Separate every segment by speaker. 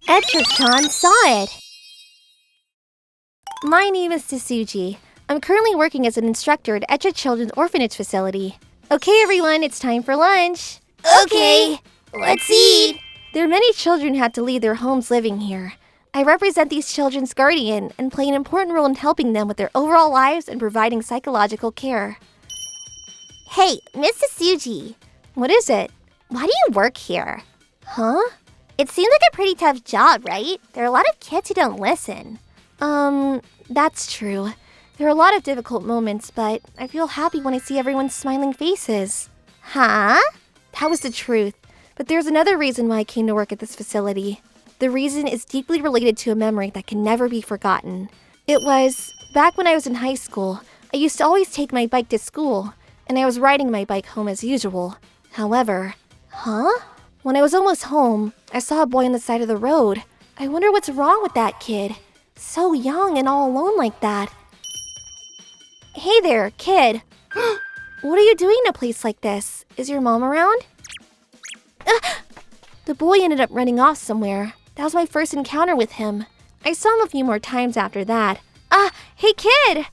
Speaker 1: Etra-chan saw it! My name is Tsuji. I'm currently working as an instructor at Etra Children's Orphanage Facility. Okay, everyone, it's time for lunch.
Speaker 2: Okay, let's eat!
Speaker 1: There are many children who had to leave their homes living here. I represent these children's guardian and play an important role in helping them with their overall lives and providing psychological care.
Speaker 2: Hey, Miss Tsuji.
Speaker 1: What is it?
Speaker 2: Why do you work here?
Speaker 1: Huh?
Speaker 2: It seems like a pretty tough job, right? There are a lot of kids who don't listen.
Speaker 1: That's true. There are a lot of difficult moments, but I feel happy when I see everyone's smiling faces.
Speaker 2: Huh?
Speaker 1: That was the truth. But there's another reason why I came to work at this facility. The reason is deeply related to a memory that can never be forgotten. It was back when I was in high school. I used to always take my bike to school, and I was riding my bike home as usual. However, when I was almost home, I saw a boy on the side of the road. I wonder what's wrong with that kid. So young and all alone like that. Hey there, kid. What are you doing in a place like this? Is your mom around? The boy ended up running off somewhere. That was my first encounter with him. I saw him a few more times after that. Hey kid!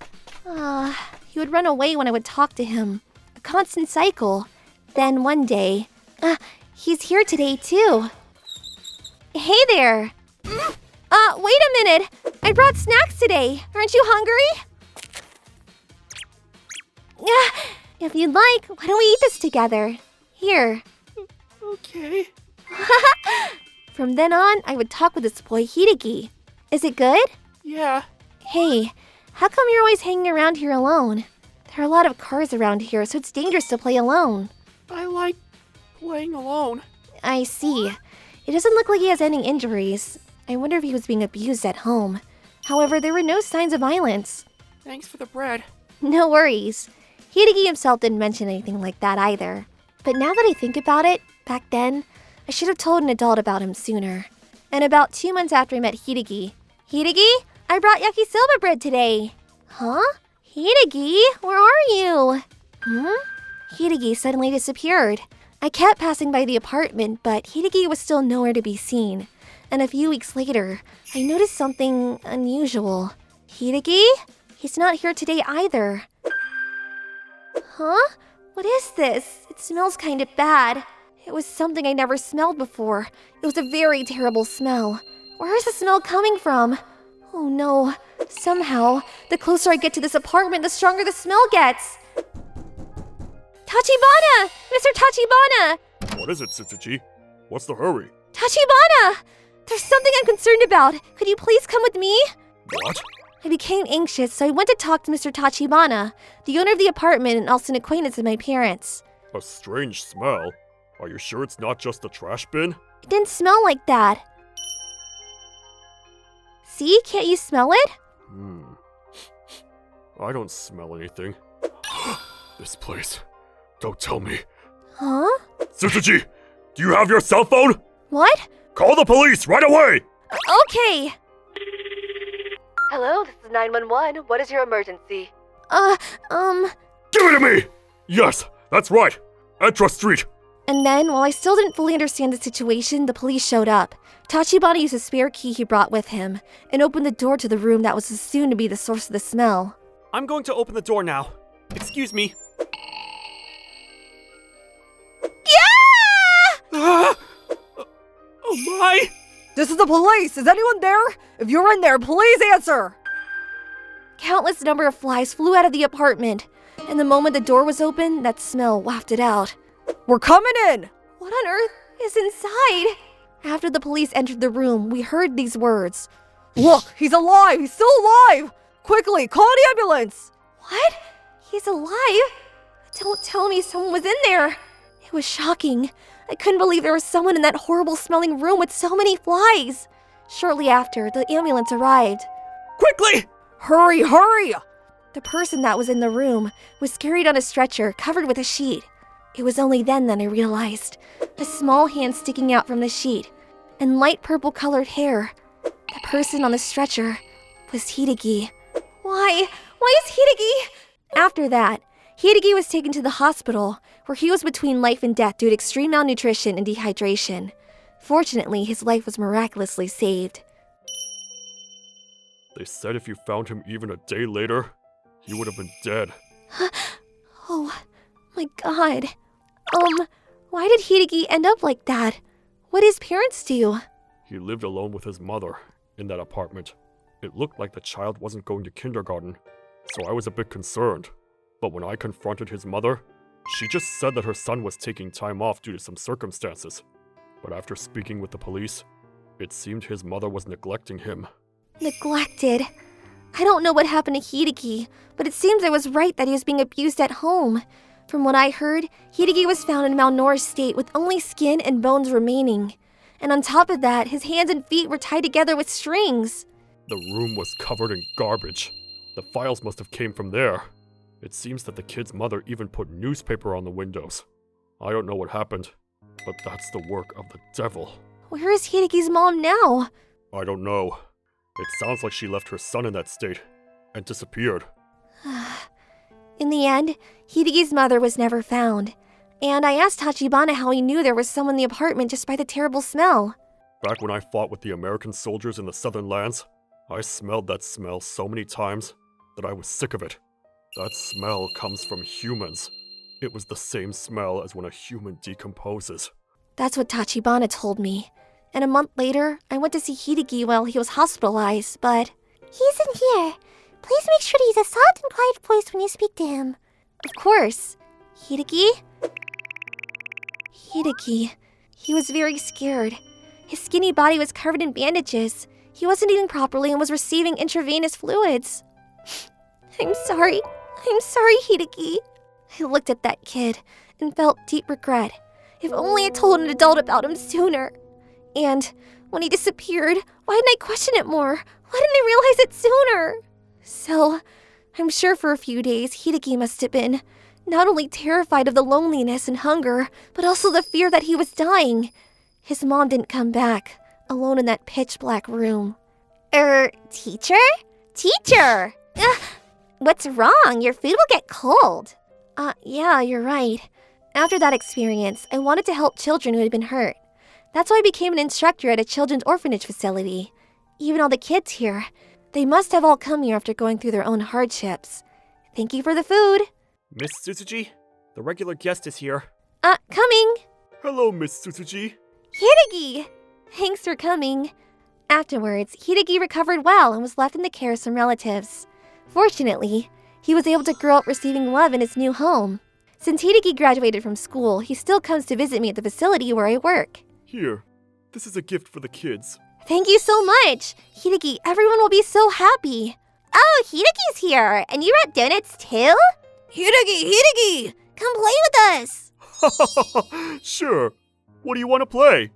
Speaker 1: He would run away when I would talk to him. A constant cycle. Then one day, he's here today too. Hey there! Wait a minute! I brought snacks today. Aren't you hungry? If you'd like, why don't we eat this together? Here.
Speaker 3: Okay.
Speaker 1: From then on, I would talk with this boy Hideki. Is it good?
Speaker 3: Yeah.
Speaker 1: Hey, how come you're always hanging around here alone? There are a lot of cars around here, so it's dangerous to play alone.
Speaker 3: I like playing alone.
Speaker 1: I see. It doesn't look like he has any injuries. I wonder if he was being abused at home. However, there were no signs of violence.
Speaker 3: Thanks for the bread.
Speaker 1: No worries. Hideki himself didn't mention anything like that either. But now that I think about it, back then, I should have told an adult about him sooner. And about 2 months after I met Hideki, I brought yakisoba bread today. Huh? Hideki, where are you? Hideki suddenly disappeared. I kept passing by the apartment, but Hideki was still nowhere to be seen. And a few weeks later, I noticed something unusual. Hideki? He's not here today either. Huh? What is this? It smells kind of bad. It was something I never smelled before. It was a very terrible smell. Where is the smell coming from? Oh no. Somehow, the closer I get to this apartment, the stronger the smell gets. Tachibana! Mr. Tachibana!
Speaker 4: What is it, Tsuji? What's the hurry?
Speaker 1: Tachibana! There's something I'm concerned about. Could you please come with me?
Speaker 4: What?
Speaker 1: I became anxious, so I went to talk to Mr. Tachibana, the owner of the apartment and also an acquaintance of my parents.
Speaker 4: A strange smell? Are you sure it's not just a trash bin?
Speaker 1: It didn't smell like that. See? Can't you smell it?
Speaker 4: I don't smell anything. This place. Don't tell me.
Speaker 1: Huh?
Speaker 4: Tsuji! Do you have your cell phone?
Speaker 1: What?
Speaker 4: Call the police right away!
Speaker 1: Okay.
Speaker 5: Hello, this is 911. What is your emergency?
Speaker 4: Give it to me! Yes, that's right. Etra Street.
Speaker 1: And then, while I still didn't fully understand the situation, the police showed up. Tachibana used a spare key he brought with him and opened the door to the room that was assumed to be the source of the smell.
Speaker 3: I'm going to open the door now. Excuse me.
Speaker 1: Yeah!
Speaker 3: Oh my!
Speaker 6: This is the police! Is anyone there? If you're in there, please answer!
Speaker 1: Countless number of flies flew out of the apartment, and the moment the door was open, that smell wafted out.
Speaker 6: We're coming in!
Speaker 1: What on earth is inside? After the police entered the room, we heard these words.
Speaker 6: Look, he's alive! He's still alive! Quickly, call the ambulance!
Speaker 1: What? He's alive? Don't tell me someone was in there. It was shocking. I couldn't believe there was someone in that horrible smelling room with so many flies. Shortly after, the ambulance arrived.
Speaker 3: Quickly!
Speaker 6: Hurry, hurry!
Speaker 1: The person that was in the room was carried on a stretcher covered with a sheet. It was only then that I realized. A small hand sticking out from the sheet and light purple colored hair. The person on the stretcher was Hideki. Why is Hideki? After that, Hideki was taken to the hospital where he was between life and death due to extreme malnutrition and dehydration. Fortunately, his life was miraculously saved.
Speaker 4: They said if you found him even a day later, he would have been dead.
Speaker 1: Oh, my God. Why did Hideki end up like that? What did his parents do?
Speaker 4: He lived alone with his mother in that apartment. It looked like the child wasn't going to kindergarten, so I was a bit concerned. But when I confronted his mother, she just said that her son was taking time off due to some circumstances. But after speaking with the police, it seemed his mother was neglecting him.
Speaker 1: Neglected. I don't know what happened to Hideki, but it seems I was right that he was being abused at home. From what I heard, Hideki was found in a malnourished state with only skin and bones remaining. And on top of that, his hands and feet were tied together with strings.
Speaker 4: The room was covered in garbage. The files must have came from there. It seems that the kid's mother even put newspaper on the windows. I don't know what happened, but that's the work of the devil.
Speaker 1: Where is Hideki's mom now?
Speaker 4: I don't know. It sounds like she left her son in that state and disappeared.
Speaker 1: In the end, Hideki's mother was never found. And I asked Tachibana how he knew there was someone in the apartment just by the terrible smell.
Speaker 4: Back when I fought with the American soldiers in the southern lands, I smelled that smell so many times that I was sick of it. That smell comes from humans. It was the same smell as when a human decomposes.
Speaker 1: That's what Tachibana told me. And a month later, I went to see Hideki while he was hospitalized, but...
Speaker 2: He's in here. Please make sure to use a soft and quiet voice when you speak to him.
Speaker 1: Of course. Hideki? Hideki. He was very scared. His skinny body was covered in bandages. He wasn't eating properly and was receiving intravenous fluids. I'm sorry, Hideki. I looked at that kid and felt deep regret. If only I told an adult about him sooner. And when he disappeared, why didn't I question it more? Why didn't I realize it sooner? So, I'm sure for a few days, Hideki must have been not only terrified of the loneliness and hunger, but also the fear that he was dying. His mom didn't come back, alone in that pitch-black room.
Speaker 2: Teacher? Teacher! What's wrong? Your food will get cold.
Speaker 1: Yeah, you're right. After that experience, I wanted to help children who had been hurt. That's why I became an instructor at a children's orphanage facility. Even all the kids here, they must have all come here after going through their own hardships. Thank you for the food.
Speaker 3: Miss Suzuki, the regular guest is here.
Speaker 1: Coming.
Speaker 4: Hello, Miss Suzuki.
Speaker 1: Hideki! Thanks for coming. Afterwards, Hideki recovered well and was left in the care of some relatives. Fortunately, he was able to grow up receiving love in his new home. Since Hideki graduated from school, he still comes to visit me at the facility where I work.
Speaker 4: Here, this is a gift for the kids.
Speaker 1: Thank you so much! Hideki, everyone will be so happy.
Speaker 2: Oh, Hideki's here. And you brought donuts too?
Speaker 6: Hideki!
Speaker 2: Come play with us.
Speaker 4: Sure. What do you want to play?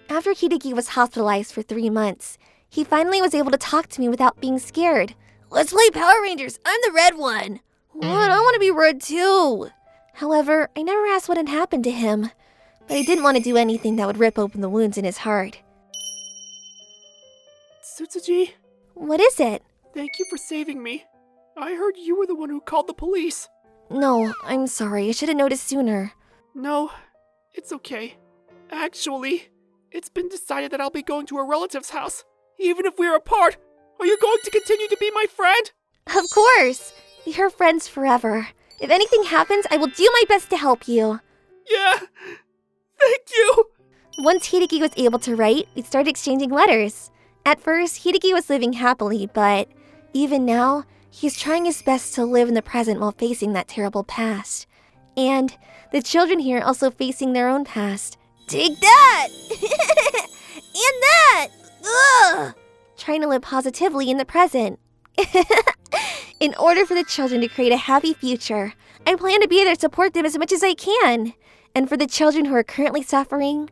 Speaker 1: After Hideki was hospitalized for 3 months, he finally was able to talk to me without being scared.
Speaker 6: Let's play Power Rangers. I'm the red one. What? I want to be red too.
Speaker 1: However, I never asked what had happened to him, but I didn't want to do anything that would rip open the wounds in his heart.
Speaker 3: Suzuki,
Speaker 1: What is it?
Speaker 3: thank you for saving me. I heard you were the one who called the police.
Speaker 1: No, I'm sorry. I should have noticed sooner.
Speaker 3: No, it's okay. Actually, it's been decided that I'll be going to a relative's house. Even if we're apart, are you going to continue to be my friend?
Speaker 1: Of course! We are friends forever. If anything happens, I will do my best to help you.
Speaker 3: Yeah, thank you.
Speaker 1: Once Hideki was able to write, we started exchanging letters. At first, Hideki was living happily, but even now, he's trying his best to live in the present while facing that terrible past. And the children here also facing their own past.
Speaker 6: Take that! And that! Ugh!
Speaker 1: Trying to live positively in the present. In order for the children to create a happy future, I plan to be there to support them as much as I can. And for the children who are currently suffering,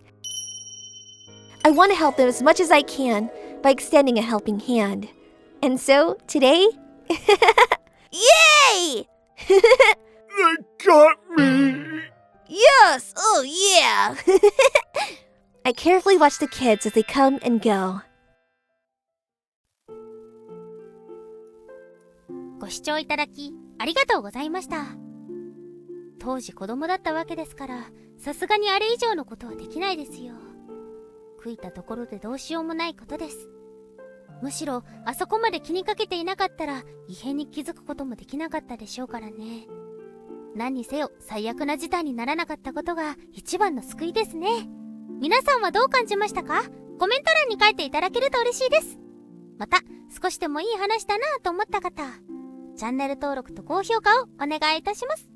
Speaker 1: I want to help them as much as I can by extending a helping hand. And so, today...
Speaker 6: Yay!
Speaker 4: They got me!
Speaker 6: Yes! Oh, yeah!
Speaker 1: I carefully watch the kids as they come and go.
Speaker 7: ご視聴いただきありがとうございました。当時子供だったわけですから、さすがにあれ以上のことはできないですよ。悔いたところでどうしようもないことです。むしろあそこまで気にかけていなかったら異変に気づくこともできなかったでしょうからね。何にせよ最悪な事態にならなかったことが一番の救いですね。皆さんはどう感じましたか？コメント欄に書いていただけると嬉しいです。また少しでもいい話だなと思った方、チャンネル登録と高評価をお願いいたします。